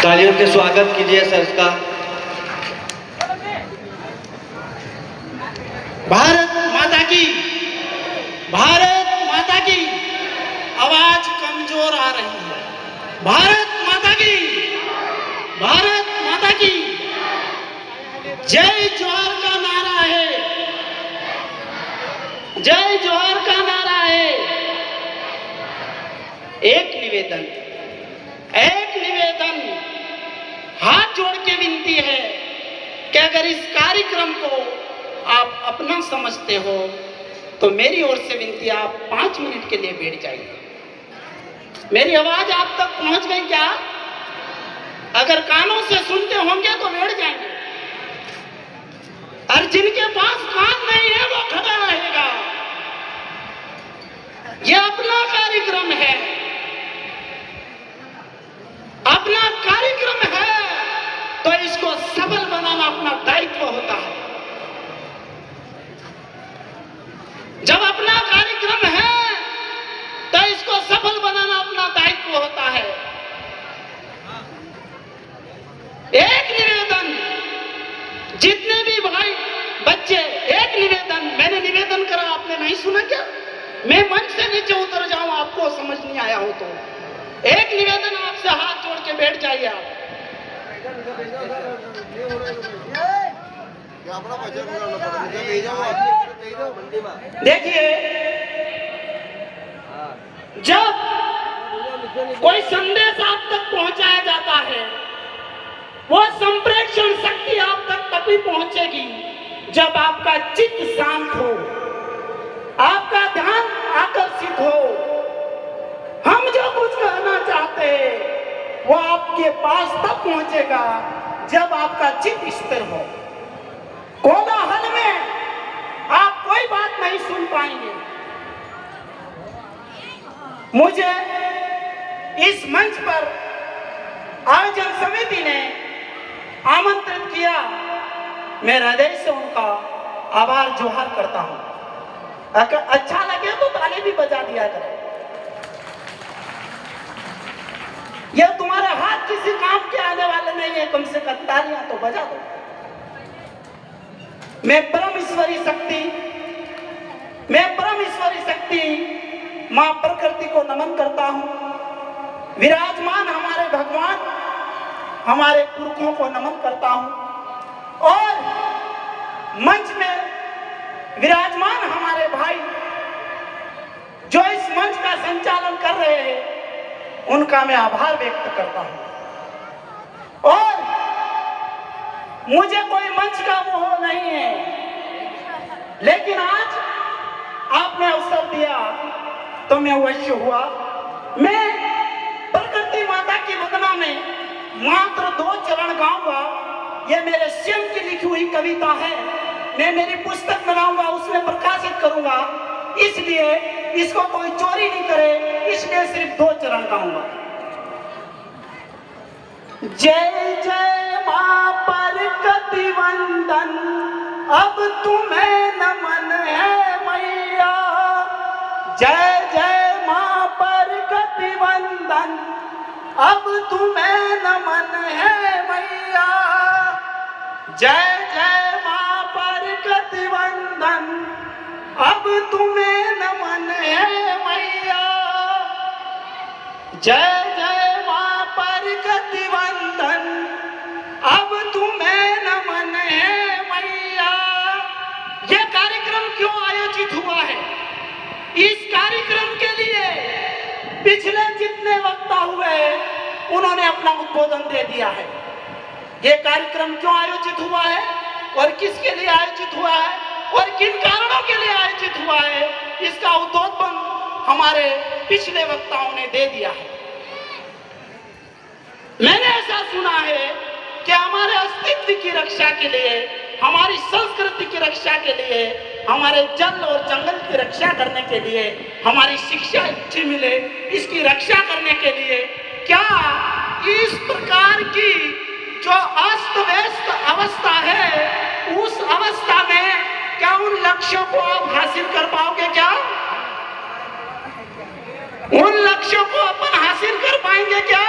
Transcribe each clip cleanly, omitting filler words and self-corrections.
तालियों से स्वागत कीजिए सर का। भारत माता की, भारत माता की। आवाज कमजोर आ रही है। भारत माता की, भारत माता की। जय जोहर का नारा है, जय जोहर का नारा है। एक निवेदन, एक निवेदन, हाथ जोड़ के विनती है कि अगर इस कार्यक्रम को आप अपना समझते हो तो मेरी ओर से विनती, आप 5 मिनट के लिए बैठ जाइए। मेरी आवाज आप तक पहुंच गई क्या? अगर कानों से सुनते होंगे तो बैठ जाएंगे, और जिनके पास कान नहीं है वो खड़ा रहेगा। यह अपना कार्यक्रम है, अपना कार्यक्रम है, तो इसको सफल बनाना अपना दायित्व होता है। जब अपना कार्यक्रम है तो इसको सफल बनाना अपना दायित्व होता है। एक निवेदन, जितने भी भाई बच्चे, एक निवेदन, मैंने निवेदन करा, आपने नहीं सुना क्या? मैं मंच से नीचे उतर जाऊं, आपको समझ नहीं आया हो तो एक निवेदन आपसे, हाथ जोड़ के बैठ जाइए आप। देखिए, जब कोई संदेश आप तक पहुंचाया जाता है, वो संप्रेषण शक्ति आप तक तभी पहुंचेगी जब आपका चित्त शांत हो, आपका ध्यान आकर्षित हो। हम जो कुछ कहना चाहते हैं वो आपके पास तब पहुंचेगा जब आपका चित्त स्थिर हो। कोलाहल में आप कोई बात नहीं सुन पाएंगे। मुझे इस मंच पर आयोजन समिति ने आमंत्रित किया, मैं हृदय से उनका आभार जोहार करता हूं। अगर अच्छा लगे तो ताली भी बजा दिया करें। यह तुम्हारे हाथ किसी काम के आने वाले नहीं है, कम से कम तालियां तो बजा दो। मैं परम ईश्वरी शक्ति मां प्रकृति को नमन करता हूं। विराजमान हमारे भगवान, हमारे पुरखों को नमन करता हूं, और मंच में विराजमान हमारे भाई जो इस मंच का संचालन कर रहे हैं, उनका मैं आभार व्यक्त करता हूं। और मुझे कोई मंच का मोह नहीं है, लेकिन आज आपने अवसर दिया तो मैं वश हुआ। मैं प्रकृति माता की वंदना में मात्र 2 चरण गाऊंगा। यह मेरे स्वयं की लिखी हुई कविता है, मैं मेरी पुस्तक बनाऊंगा, उसमें प्रकाशित करूंगा, इसलिए इसको कोई चोरी नहीं करे, इसलिए सिर्फ 2 चरण गाऊंगा। जय जय मां प्रकृति वंदन, अब तुम्हें नमन है मैया। जय जय मां प्रकृति वंदन, अब तुम्हें नमन है मैया। जय जय मां प्रकृति वंदन, अब तुम्हें नमन है मैया। जय जय मां प्रकृति वंदन, अब तुम्हें नमन है मैया। यह कार्यक्रम क्यों आयोजित हुआ है? इस कार्यक्रम के लिए पिछले जितने वक्ता हुए उन्होंने अपना उद्बोधन दे दिया है। यह कार्यक्रम क्यों आयोजित हुआ है और किसके लिए आयोजित हुआ है और किन कारणों के लिए आयोजित हुआ है, इसका उद्बोधन हमारे पिछले वक्ताओं ने दे दिया है। मैंने ऐसा सुना है कि हमारे अस्तित्व की रक्षा के लिए, हमारी संस्कृति की रक्षा के लिए, हमारे जल और जंगल की रक्षा करने के लिए, हमारी शिक्षा अच्छी मिले, इसकी रक्षा करने के लिए, क्या इस प्रकार की जो अस्त व्यस्त अवस्था है, उस अवस्था में क्या उन लक्ष्यों को आप हासिल कर पाओगे? क्या उन लक्ष्यों को अपन हासिल कर पाएंगे? क्या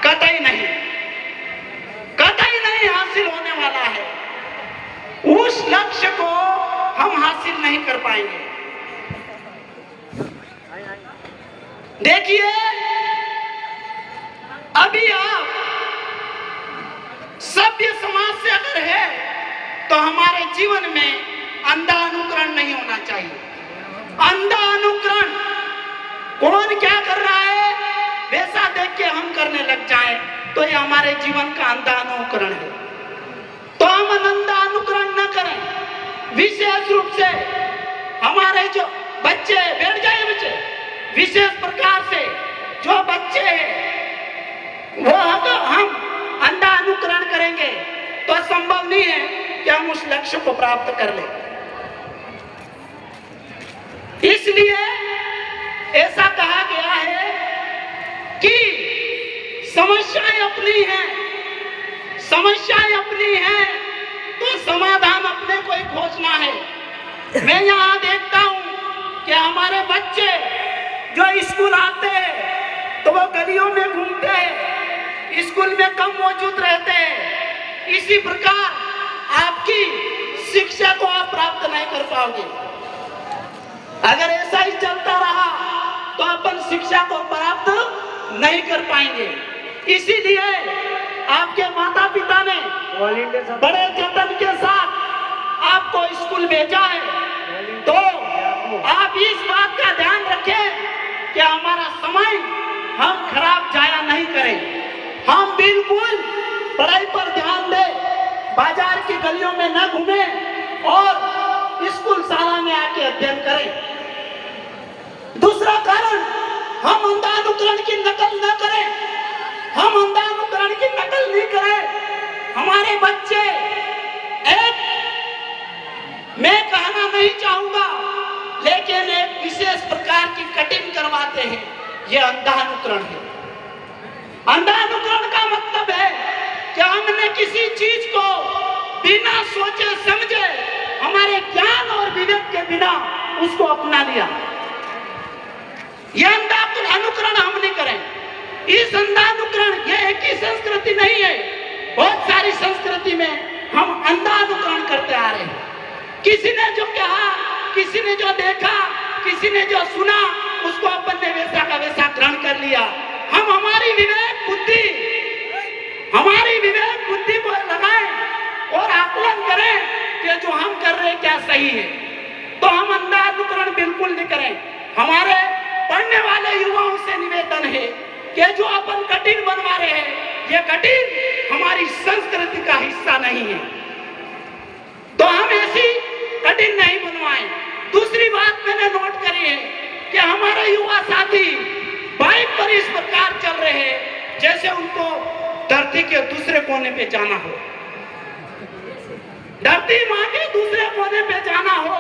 कतई नहीं हासिल होने वाला है। उस लक्ष्य को हम हासिल नहीं कर पाएंगे। देखिए, अभी आप सभ्य समाज से अगर है तो हमारे जीवन में अंधा अनुकरण नहीं होना चाहिए। अंधा अनुकरण, कौन क्या कर रहा है वैसा देख के हम करने लग जाए तो ये हमारे जीवन का अंधा अनुकरण है। तो हम अंधा अनुकरण न करें। विशेष रूप से हमारे जो बच्चे, बैठ जाइए बच्चे, विशेष प्रकार से जो बच्चे हैं वो अगर हम अंधा अनुकरण करेंगे तो संभव नहीं है कि हम उस लक्ष्य को प्राप्त कर लें। इसलिए ऐसा कहा गया है कि समस्याएं अपनी हैं, समस्याएं अपनी हैं तो समाधान अपने को ही खोजना है। मैं यहाँ देखता हूँ कि हमारे बच्चे जो स्कूल आते हैं तो वो गलियों में घूमते हैं, स्कूल में कम मौजूद रहते हैं। इसी प्रकार आपकी शिक्षा को आप प्राप्त नहीं कर पाओगे। अगर ऐसा ही चलता रहा तो अपन शिक्षा को प्राप्त नहीं कर पाएंगे। इसीलिए आपके माता पिता ने बड़े जतन के साथ आपको स्कूल भेजा है, तो आप इस बात का ध्यान रखें कि हमारा समय हम खराब जाया नहीं करें। हम बिल्कुल पढ़ाई पर ध्यान दें, बाजार की गलियों में न घूमें और स्कूल शाला में आके अध्ययन करें। दूसरा कारण, हम अंधा अनुकरण की नकल न करें। हम अंधा अनुकरण की नकल नहीं करें। हमारे बच्चे, एक मैं कहना नहीं चाहूंगा लेकिन एक विशेष प्रकार की कटिंग करवाते हैं, यह अंधा अनुकरण है। अंधा अनुकरण का मतलब है कि हमने किसी चीज को बिना सोचे समझे, हमारे ज्ञान और विवेक के बिना उसको अपना लिया। यह अंधा अनुकरण हम नहीं करें। इस अंधा अनुकरण, यह एक ही संस्कृति नहीं है, बहुत सारी संस्कृति में हम अंधा अनुकरण करते आ रहे हैं। किसी ने जो कहा, किसी ने जो देखा, किसी ने जो सुना, उसको अपन ने वैसा का वैसा ग्रहण कर लिया। हम हमारी विवेक बुद्धि को लगाएं और आकलन करें कि जो हम कर रहे हैं क्या सही है। तो हम अंधा अनुकरण बिल्कुल नहीं करें। हमारे पढ़ने वाले युवाओं से निवेदन है कि जो अपन कठिन बनवा रहे हैं, ये कठिन हमारी संस्कृति का हिस्सा नहीं है, तो हम ऐसी कठिन नहीं बनवाएं। दूसरी बात मैंने नोट करी है कि हमारे युवा साथी बाइक पर इस प्रकार चल रहे हैं जैसे उनको धरती के दूसरे कोने पे जाना हो, धरती माँ के दूसरे कोने पे जाना हो,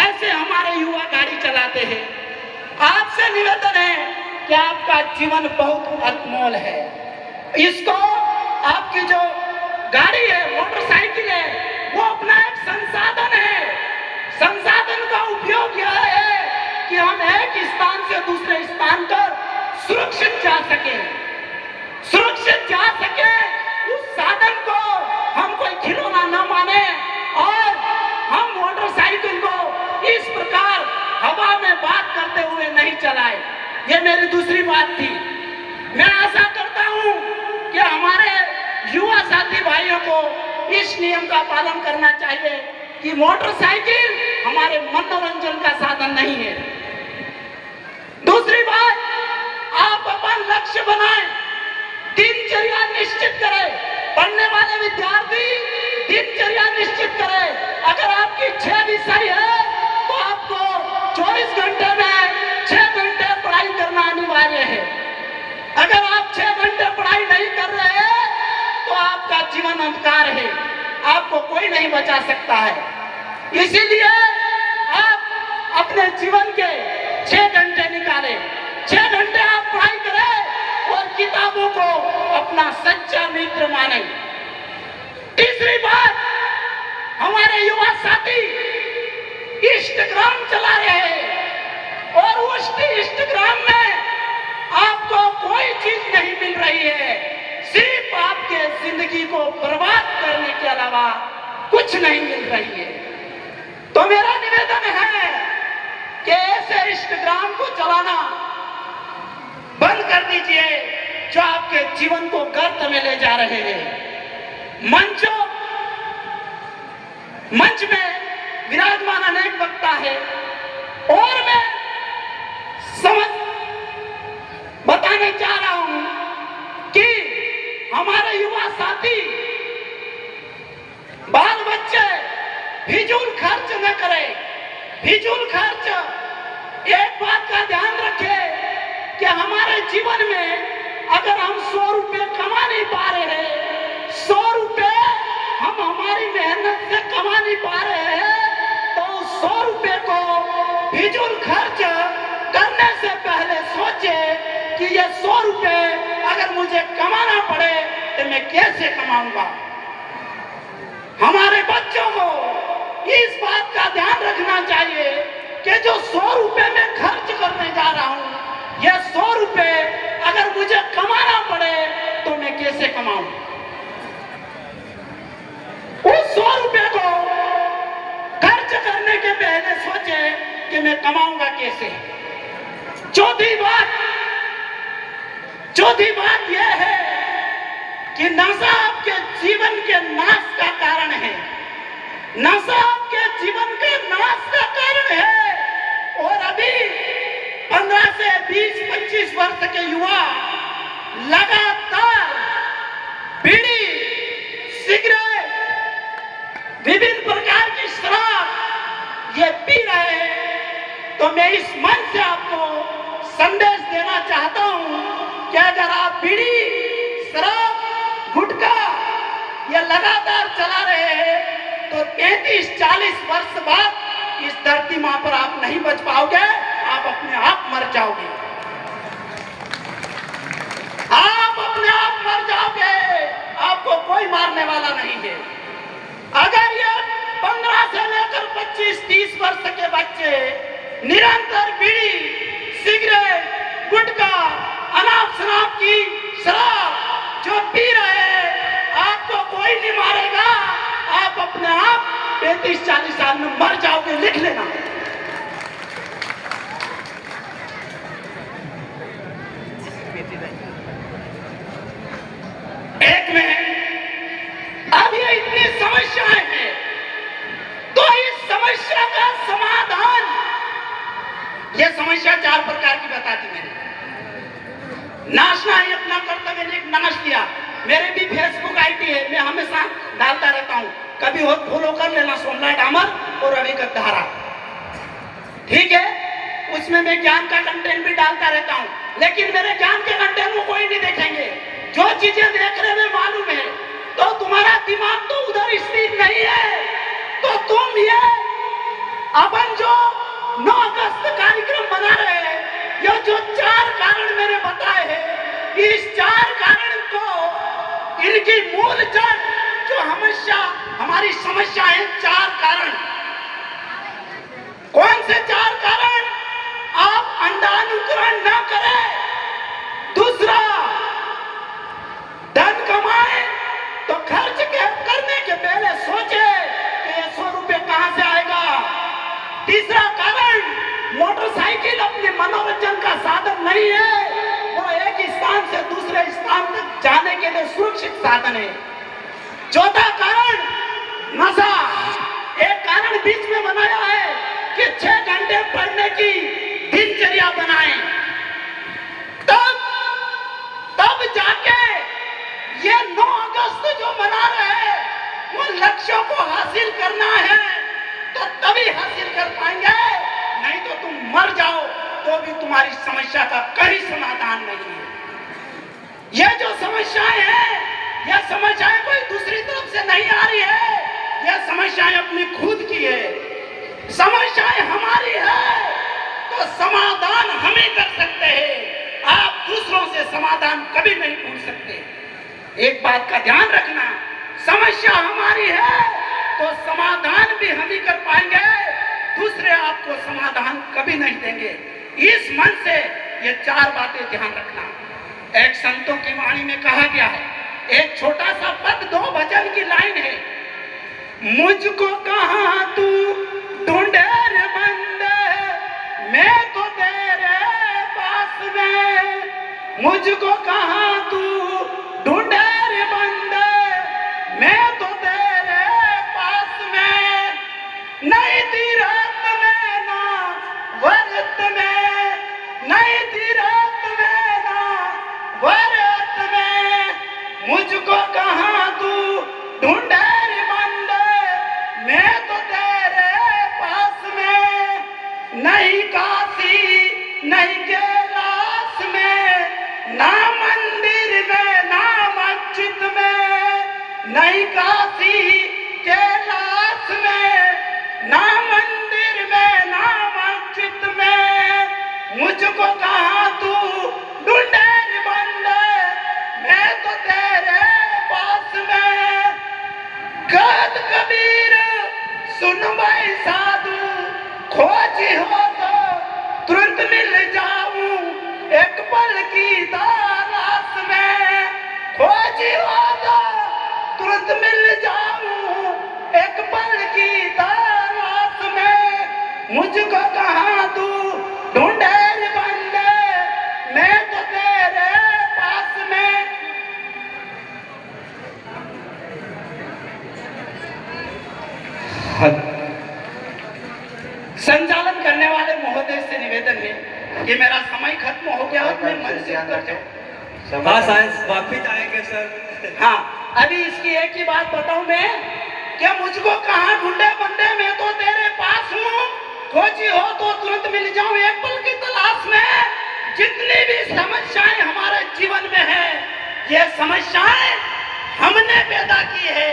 ऐसे हमारे युवा गाड़ी चलाते हैं। आपसे निवेदन है कि आपका जीवन बहुत अनमोल है। इसको, आपकी जो गाड़ी है, मोटरसाइकिल है, वो अपना एक संसाधन है। संसाधन का उपयोग यह है कि हम एक स्थान से दूसरे स्थान पर सुरक्षित जा सके, उस साधन को हम कोई खिलौना न माने और हम मोटरसाइकिल को इस प्रकार हवा में बात करते हुए नहीं चलाए। ये मेरी दूसरी बात थी। मैं आशा करता हूं कि हमारे युवा साथी भाइयों को इस नियम का पालन करना चाहिए कि मोटरसाइकिल हमारे मनोरंजन का साधन नहीं है। दूसरी बात, आप अपन लक्ष्य बनाएं, दिनचर्या निश्चित करें। पढ़ने वाले विद्यार्थी दिनचर्या निश्चित करें। अगर आपकी 6 विषय है तो आपको 24 घंटे में 6 घंटे पढ़ाई करना अनिवार्य है। अगर आप 6 घंटे पढ़ाई नहीं कर रहे हैं तो आपका जीवन अंधकार है, आपको कोई नहीं बचा सकता है। इसीलिए आप अपने जीवन के 6 घंटे निकालें, 6 घंटे आप पढ़ाई करें और किताबों को अपना सच्चा मित्र माने। तीसरी बात, हमारे युवा साथी इंस्टाग्राम चला रहे हैं और उस इंस्टाग्राम में आपको कोई चीज नहीं मिल रही है, जिंदगी को बर्बाद करने के अलावा कुछ नहीं मिल रही है। तो मेरा निवेदन है कि ऐसे इंस्टाग्राम को चलाना बंद कर दीजिए जो आपके जीवन को गर्त में ले जा रहे हैं। मंच में विराजमान अनेक वक्ता है और मैं समझ बताने जा रहा हूं कि हमारे युवा साथी बाल बच्चे फिजूल खर्च न करें। फिजूल खर्च, एक बात का ध्यान रखें कि हमारे जीवन में अगर हम 100 रुपए कमा नहीं पा रहे हैं, 100 रुपए हम हमारी मेहनत से कमा नहीं पा रहे हैं, तो 100 रुपए को फिजूल खर्च करने से पहले सोचे कि ये 100 रुपए अगर मुझे कमाना पड़े तो मैं कैसे कमाऊंगा। हमारे बच्चों को इस बात का ध्यान रखना चाहिए कि जो 100 रुपए मैं खर्च करने जा रहा हूं, ये 100 रुपए अगर मुझे कमाना पड़े तो मैं कैसे कमाऊं। उस 100 रुपए को खर्च करने के पहले सोचे कि मैं कमाऊंगा कैसे। चौथी बात यह है कि नशा आपके जीवन के नाश का कारण है। नशा आपके जीवन के नाश का कारण है। और अभी 15 से 20-25 वर्ष के युवा लगातार बीड़ी, सिगरेट, विभिन्न प्रकार की शराब ये पी रहे हैं। तो मैं इस मंच से आपको संदेश देना चाहता हूं कि अगर आप बीड़ी, शराब, गुटखा ये लगातार चला रहे हैं तो 35-40 वर्ष बाद इस धरती मां पर आप नहीं बच पाओगे, आप अपने आप मर जाओगे। आप अपने आप मर जाओगे, आपको कोई मारने वाला नहीं है। अगर ये 15 से लेकर 25-30 वर्ष के बच्चे निरंतर बीड़ी, सिगरेट, गुटखा, अनाप शराब की शराब जो पी रहे हैं, आपको कोई नहीं मारेगा, आप अपने आप 35-40 साल में मर जाओगे। लिख लेना। एक में अब ये इतनी समस्याएं हैं, तो इस समस्या का समाधान, ये समस्या 4 प्रकार की बता दी मैंने। नाचना ही अपना कर्तव्य, एक नाच लिया। मेरे भी फेसबुक आईडी है, मैं हमेशा डालता रहता हूं, कभी हो फॉलो कर लेना, सोमला डामर और रवि गद्दारा, ठीक है। उसमें मैं ज्ञान का कंटेंट भी डालता रहता हूं, लेकिन मेरे ज्ञान के कंटेंट को कोई नहीं देखेंगे। जो चीजें देख रहे हैं मालूम है, तो तुम्हारा दिमाग तो उधर स्थिर नहीं है। तो तुम ये अपन जो 9 अगस्त कार्यक्रम बना रहे हैं, ये जो 4 कारण मैंने बताए हैं, इस 4 कारण को, इनकी मूल जड़ जो हमारी समस्या है, 4 कारण। कौन से 4 कारण? आप अंधानुकरण न करें। दूसरा, धन कमाए तो खर्च करने के पहले सोचे कि ये 100 रुपए कहां से आएगा। तीसरा कारण, मोटरसाइकिल अपने मनोरंजन का साधन नहीं है, वो एक स्थान से दूसरे स्थान तक जाने के लिए सुरक्षित साधन है। चौथा कारण, नशा। एक कारण बीच में बनाया है कि 6 घंटे पढ़ने की दिनचर्या बनाएं, तब जाके ये 9 अगस्त जो मना रहे हैं, वो लक्ष्यों को हासिल करना है तो तभी हासिल कर पाएंगे, नहीं तो तुम मर जाओ तो भी तुम्हारी समस्या का कहीं समाधान नहीं है। ये जो समस्याएं हैं, ये समस्याएं कोई दूसरी तरफ से नहीं आ रही है, ये समस्याएं अपनी खुद की है। समस्याएं हमारी है तो समाधान हम ही कर सकते हैं, आप दूसरों से समाधान कभी नहीं पूछ सकते। एक बात का ध्यान रखना, समस्या हमारी है तो समाधान भी हम ही कर पाएंगे, दूसरे आपको समाधान कभी नहीं देंगे। इस मन से ये 4 बातें ध्यान रखना। एक संतों की वाणी में कहा गया है, एक छोटा सा पद मुझको कहाँ तू ढूंढे रे बंदे, मैं तो तेरे पास में। मुझको कहाँ तू ढूंढे रे बंदे, मैं तो तेरे पास में। नहीं थी रात में ना वरत में, नहीं थी रात में ना वरत में। मुझको कहाँ तू ढूंढे रे बंदे, मैं तो तेरे पास में। नहीं काशी नहीं कैलाश में, ना मंदिर में ना मस्जिद में। नहीं काशी कैलाश में, ना मंदिर में ना मस्जिद में। मुझको कहाँ तू ढूंढे रे बंदे, मैं तो तेरे पास में। गद कबीर सुन भाई साधु, खोजी हो तो तुरंत मिल जाऊं एक पल की तलाश में। खोजी हो तो तुरंत मिल जाऊं एक पल की तलाश में। मुझको कहाँ तू ढूंढे रे बंदे, मैं तो तेरे पास में। संचालन करने वाले महोदय से निवेदन है कि मेरा समय खत्म हो गया और मैं मंच से उतर जाऊं। हाँ साइंस वापिस आएंगे सर। हाँ, अभी इसकी एक ही बात बताऊं मैं, कि मुझको कहाँ ढूंढे बंदे, मैं तो तेरे पास हूँ। खोजी हो तो तुरंत मिल जाऊं एक पल की तलाश में। जितनी भी समस्याएं हमारे जीवन में है, ये समस्याएं हमने पैदा की है।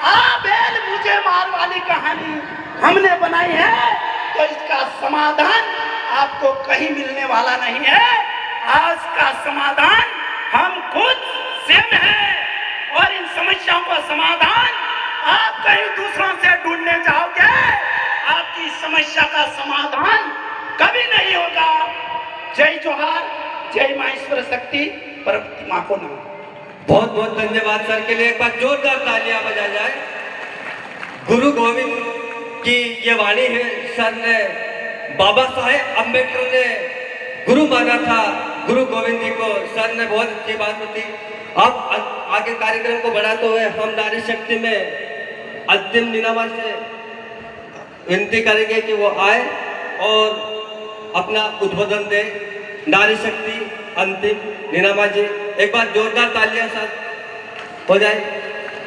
आबेल मुझे मार वाली कहानी हमने बनाई है, तो इसका समाधान आपको कहीं मिलने वाला नहीं है। आज का समाधान हम खुद स्वयं हैं, और इन समस्याओं का समाधान आप कहीं दूसरों से ढूंढने जाओगे, आपकी समस्या का समाधान कभी नहीं होगा। जय जोहार, जय मां ईश्वर शक्ति, पार्वती मां को नमः। बहुत बहुत धन्यवाद सर के लिए। एक बार जोरदार तालियां बजा जाए। गुरु गोविंद की ये वाणी है। सर ने बाबा साहेब अम्बेडकर ने गुरु माना था गुरु गोविंद जी को। सर ने बहुत अच्छी बात बताई। अब आगे कार्यक्रम को बढ़ाते हुए हम नारी शक्ति में अंतिम निनामा से विनती करेंगे कि वो आए और अपना उद्बोधन दे। नारी शक्ति अंतिम निनामा जी, एक बार जोरदार तालियां साथ हो जाए।